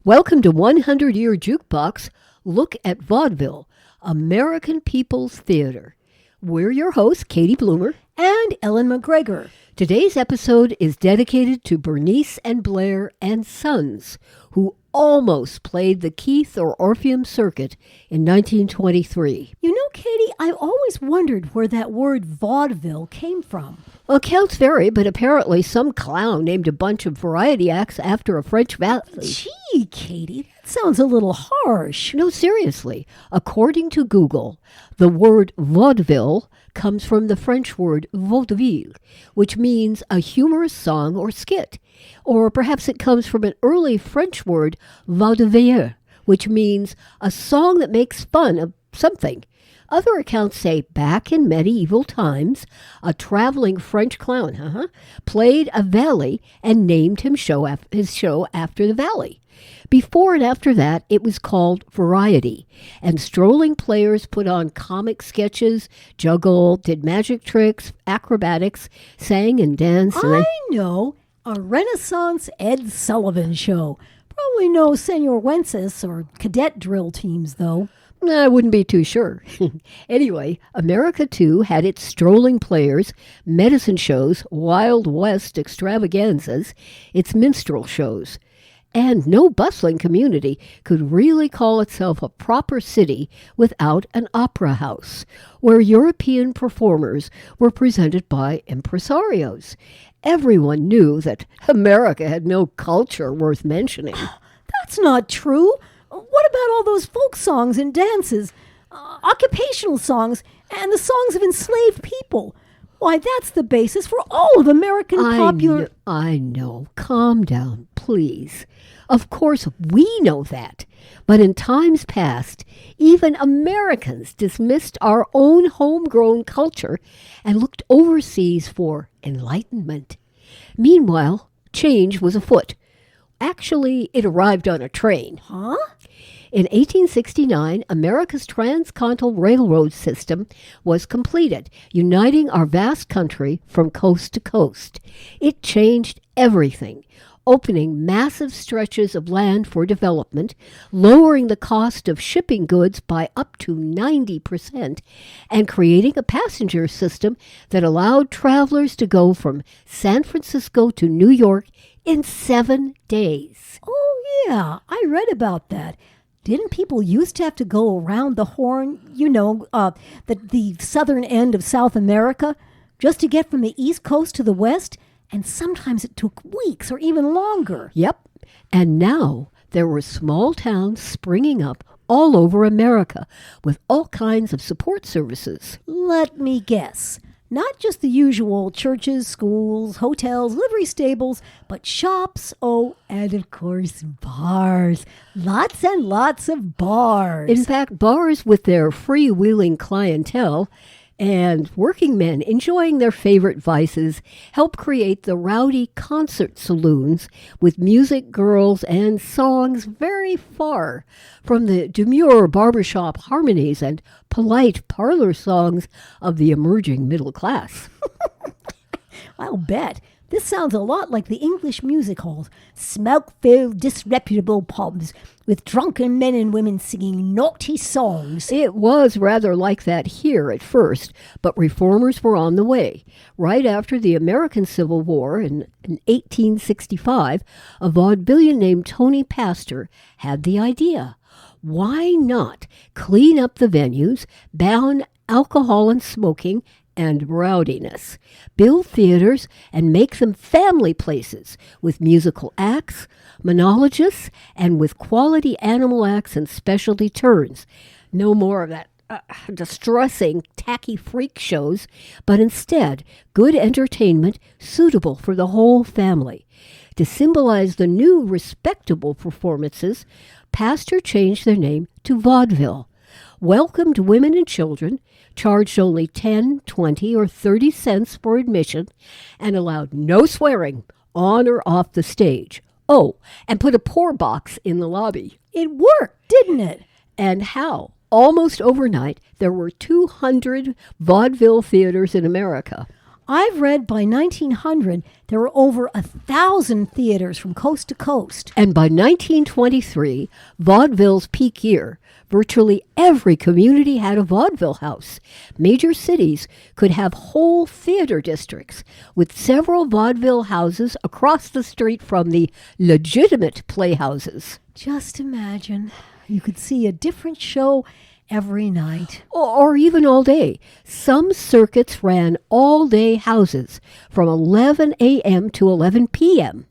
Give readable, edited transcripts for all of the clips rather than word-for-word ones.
Welcome to 100-Year Jukebox. Look at Vaudeville, American People's Theater. We're your hosts, Katie Bloomer and Ellen McGregor. Today's episode is dedicated to Bernice and Blair and Sons, who almost played the Keith or Orpheum Circuit in 1923. You know, Katie, I've always wondered where that word vaudeville came from. Well, accounts vary, but apparently some clown named a bunch of variety acts after a French valet. Gee, Katie, that sounds a little harsh. No, seriously. According to Google, the word vaudeville comes from the French word vaudeville, which means a humorous song or skit. Or perhaps it comes from an early French word, vaudeville, which means a song that makes fun of something. Other accounts say back in medieval times, a traveling French clown played a valet and named his show after the valet. Before and after that, it was called variety, and strolling players put on comic sketches, juggled, did magic tricks, acrobatics, sang and danced. I know, a Renaissance Ed Sullivan show. Probably no Senor Wences or cadet drill teams, though. I wouldn't be too sure. Anyway, America, too, had its strolling players, medicine shows, Wild West extravaganzas, its minstrel shows. And no bustling community could really call itself a proper city without an opera house, where European performers were presented by impresarios. Everyone knew that America had no culture worth mentioning. That's not true. What about all those folk songs and dances, occupational songs, and the songs of enslaved people? Why, that's the basis for all of American popular... I know. Calm down, please. Of course, we know that. But in times past, even Americans dismissed our own homegrown culture and looked overseas for enlightenment. Meanwhile, change was afoot. Actually, it arrived on a train. Huh? In 1869, America's transcontinental railroad system was completed, uniting our vast country from coast to coast. It changed everything, opening massive stretches of land for development, lowering the cost of shipping goods by up to 90%, and creating a passenger system that allowed travelers to go from San Francisco to New York in 7 days. Oh, yeah, I read about that. Didn't people used to have to go around the Horn, the southern end of South America, just to get from the East Coast to the West? And sometimes it took weeks or even longer. Yep. And now there were small towns springing up all over America with all kinds of support services. Let me guess. Not just the usual churches, schools, hotels, livery stables, but shops, and of course bars. Lots and lots of bars. In fact, bars with their freewheeling clientele and working men enjoying their favorite vices help create the rowdy concert saloons with music, girls, and songs very far from the demure barbershop harmonies and polite parlor songs of the emerging middle class. I'll bet. This sounds a lot like the English music halls, smoke-filled, disreputable pubs with drunken men and women singing naughty songs. It was rather like that here at first, but reformers were on the way. Right after the American Civil War in 1865, a vaudevillian named Tony Pastor had the idea. Why not clean up the venues, ban alcohol and smoking, and rowdiness, build theaters, and make them family places with musical acts, monologists, and with quality animal acts and specialty turns. No more of that distressing, tacky freak shows, but instead good entertainment suitable for the whole family. To symbolize the new respectable performances, Pastor changed their name to vaudeville, welcomed women and children, charged only 10, 20, or 30 cents for admission, and allowed no swearing on or off the stage. Oh, and put a pour box in the lobby. It worked, didn't it? And how? Almost overnight, there were 200 vaudeville theaters in America. I've read by 1900 there were over 1,000 theaters from coast to coast. And by 1923, vaudeville's peak year, virtually every community had a vaudeville house. Major cities could have whole theater districts with several vaudeville houses across the street from the legitimate playhouses. Just imagine, you could see a different show every night. Or even all day. Some circuits ran all-day houses from 11 a.m. to 11 p.m.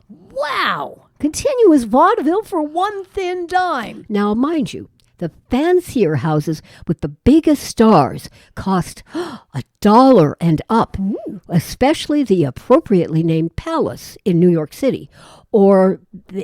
Wow! Continuous vaudeville for one thin dime. Now, mind you, the fancier houses with the biggest stars cost $1 and up, especially the appropriately named Palace in New York City, or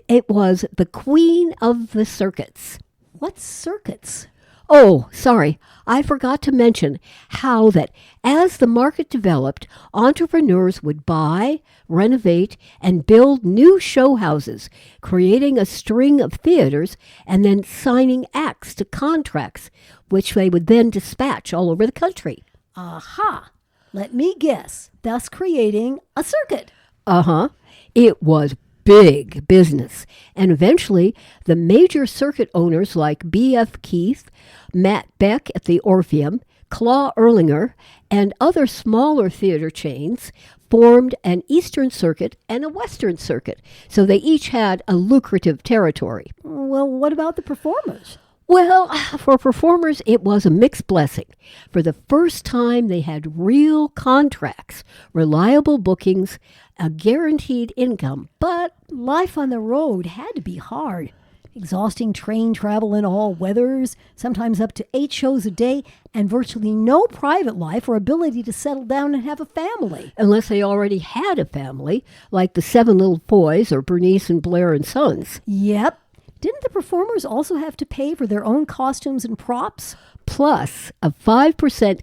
it was the Queen of the Circuits. What circuits? Oh, sorry, I forgot to mention how that as the market developed, entrepreneurs would buy, renovate, and build new show houses, creating a string of theaters and then signing acts to contracts, which they would then dispatch all over the country. Aha! Let me guess, thus creating a circuit. Uh-huh. It was big business, and eventually the major circuit owners like B.F. Keith, Matt Beck at the Orpheum, Claw Erlinger, and other smaller theater chains formed an Eastern Circuit and a Western Circuit, so they each had a lucrative territory. Well, what about the performers? Well, for performers, it was a mixed blessing. For the first time, they had real contracts, reliable bookings, a guaranteed income, but life on the road had to be hard. Exhausting train travel in all weathers, sometimes up to 8 shows a day, and virtually no private life or ability to settle down and have a family. Unless they already had a family, like the Seven Little Boys or Bernice and Blair and Sons. Yep. Didn't the performers also have to pay for their own costumes and props? Plus a 5%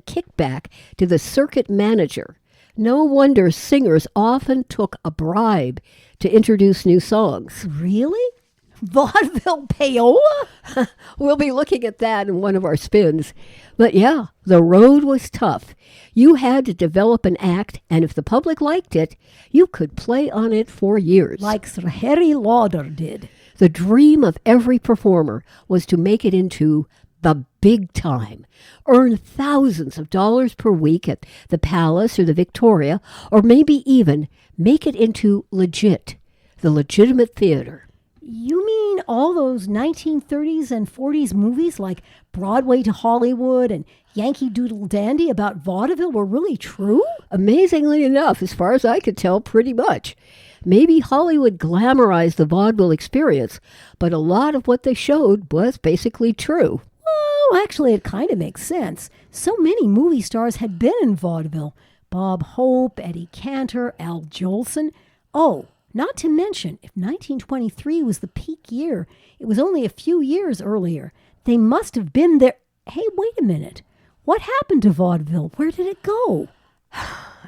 kickback to the circuit manager. No wonder singers often took a bribe to introduce new songs. Really? Vaudeville payola? We'll be looking at that in one of our spins. But yeah, the road was tough. You had to develop an act, and if the public liked it, you could play on it for years. Like Sir Harry Lauder did. The dream of every performer was to make it into the big time, earn thousands of dollars per week at the Palace or the Victoria, or maybe even make it into the legitimate theater. You mean all those 1930s and 40s movies like Broadway to Hollywood and Yankee Doodle Dandy about vaudeville were really true? Amazingly enough, as far as I could tell, pretty much. Maybe Hollywood glamorized the vaudeville experience, but a lot of what they showed was basically true. Well, actually, it kind of makes sense. So many movie stars had been in vaudeville. Bob Hope, Eddie Cantor, Al Jolson. Oh, not to mention, if 1923 was the peak year, it was only a few years earlier. They must have been there. Hey, wait a minute. What happened to vaudeville? Where did it go?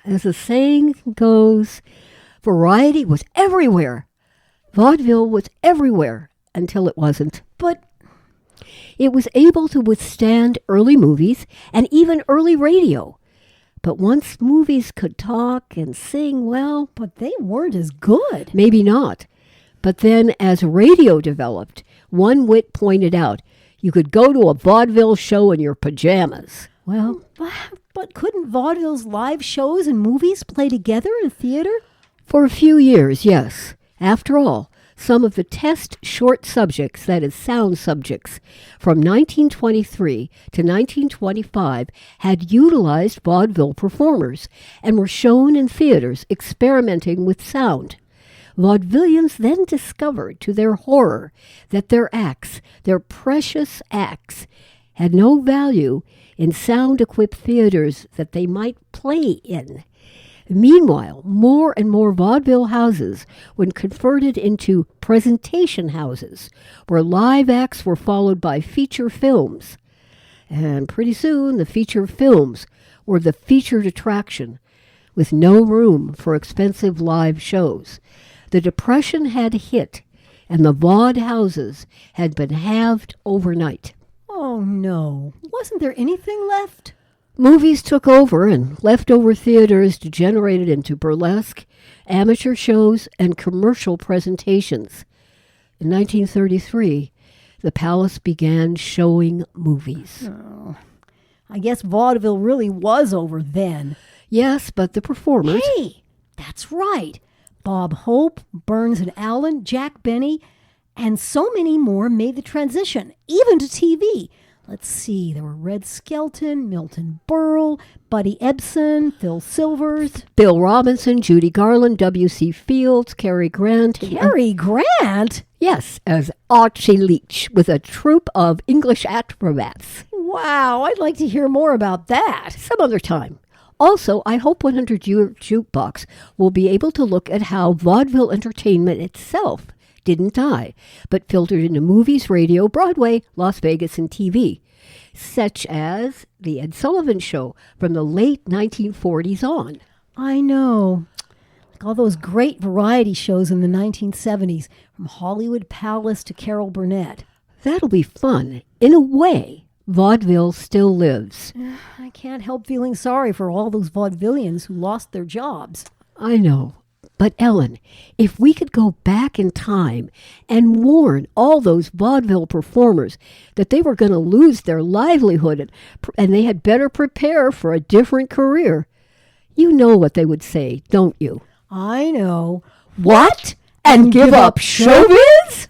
As the saying goes, variety was everywhere. Vaudeville was everywhere until it wasn't. But it was able to withstand early movies and even early radio. But once movies could talk and sing, well... But they weren't as good. Maybe not. But then as radio developed, one wit pointed out, you could go to a vaudeville show in your pajamas. Well... But couldn't vaudeville's live shows and movies play together in theater? For a few years, yes. After all, some of the test short subjects, that is sound subjects, from 1923 to 1925 had utilized vaudeville performers and were shown in theaters experimenting with sound. Vaudevillians then discovered, to their horror, that their acts, their precious acts, had no value in sound-equipped theaters that they might play in. Meanwhile, more and more vaudeville houses were converted into presentation houses, where live acts were followed by feature films. And pretty soon, the feature films were the featured attraction, with no room for expensive live shows. The Depression had hit, and the vaud houses had been halved overnight. Oh, no. Wasn't there anything left? Movies took over, and leftover theaters degenerated into burlesque, amateur shows, and commercial presentations. In 1933, the Palace began showing movies. Oh, I guess vaudeville really was over then. Yes, but the performers... Hey, that's right. Bob Hope, Burns and Allen, Jack Benny, and so many more made the transition, even to TV. Let's see, there were Red Skelton, Milton Berle, Buddy Ebsen, Phil Silvers, Bill Robinson, Judy Garland, W.C. Fields, Cary Grant. Cary Grant? Yes, as Archie Leach with a troupe of English acrobats. Wow, I'd like to hear more about that. Some other time. Also, I hope 100 Jukebox will be able to look at how vaudeville entertainment itself didn't die, but filtered into movies, radio, Broadway, Las Vegas, and TV, such as The Ed Sullivan Show from the late 1940s on. I know. Like all those great variety shows in the 1970s, from Hollywood Palace to Carol Burnett. That'll be fun. In a way, vaudeville still lives. I can't help feeling sorry for all those vaudevillians who lost their jobs. I know. But Ellen, if we could go back in time and warn all those vaudeville performers that they were going to lose their livelihood and they had better prepare for a different career, you know what they would say, don't you? I know. What? And give up showbiz?